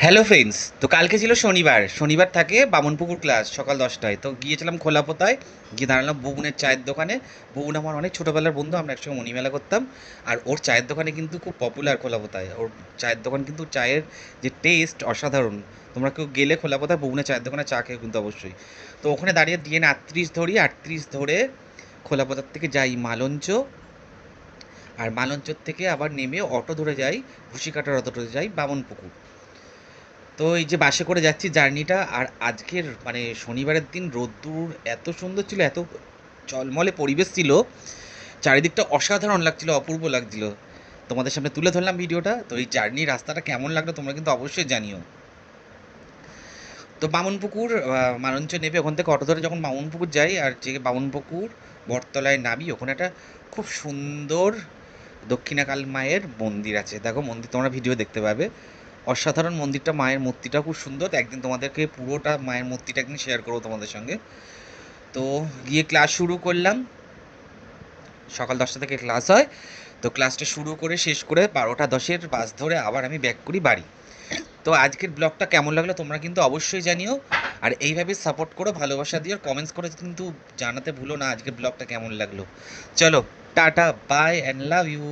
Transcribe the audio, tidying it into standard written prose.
Hello friends, তো কালকে ছিল শনিবার থাকে বামনপুকুর ক্লাস সকাল 10টায়। তো গিয়েছিলাম খোলাপোতায়, গিয়ে দাঁড়ালাম বগুনের চায়ের দোকানে। বগুন আমার অনেক ছোটোবেলার বন্ধু, আমরা একসঙ্গে মণিমেলা করতাম। আর ওর চায়ের দোকানে কিন্তু খুব পপুলার খোলাপোতায়। ওর চায়ের দোকান কিন্তু চায়ের যে টেস্ট অসাধারণ। তোমরা কেউ গেলে খোলাপোতায় বগুনের চায়ের দোকানে চা খেয়ে কিন্তু অবশ্যই। তো ওখানে দাঁড়িয়ে ডিএন 38 ধরে খোলাপোতার থেকে যাই মালঞ্চ, আর মালঞ্চর থেকে আবার নেমে অটো ধরে যাই, ভুসিকাটার অটো ধরে যাই বামনপুকুর। তো এই যে বাসে করে যাচ্ছি জার্নিটা, আর আজকের মানে শনিবারের দিন রোদ্দুর এত সুন্দর ছিল, এত ঝলমলে পরিবেশ ছিল, চারিদিকটা অসাধারণ লাগছিল, অপূর্ব লাগছিল। তোমাদের সামনে তুলে ধরলাম ভিডিওটা। তো এই জার্নি রাস্তাটা কেমন লাগলো তোমরা কিন্তু অবশ্যই জানিও। তো বামনপুকুর মালঞ্চ নেবে, ওখান থেকে অটো ধরে যখন বামনপুকুর যাই, আর যে বামনপুকুর বটতলায় নামি, ওখানে একটা খুব সুন্দর দক্ষিণাকাল মায়ের মন্দির আছে। দেখো মন্দির তোমরা ভিডিও দেখতে পাবে, অসাধারণ মন্দিরটা, মায়ের মূর্তিটা খুব সুন্দর। একদিন তোমাদেরকে পুরোটা মায়ের মূর্তিটা একদিন শেয়ার করবো তোমাদের সঙ্গে। তো গিয়ে ক্লাস শুরু করলাম, সকাল 10টা থেকে ক্লাস হয়। তো ক্লাসটা শুরু করে শেষ করে 12টা 10-এর বাস ধরে আবার আমি ব্যাক করি বাড়ি। তো আজকের ব্লগটা কেমন লাগলো তোমরা কিন্তু অবশ্যই জানিও। আর এইভাবে সাপোর্ট করো, ভালোবাসা দিও, কমেন্টস করে কিন্তু জানাতে ভুলো না আজকের ব্লগটা কেমন লাগলো। চলো, tata, bye and love you.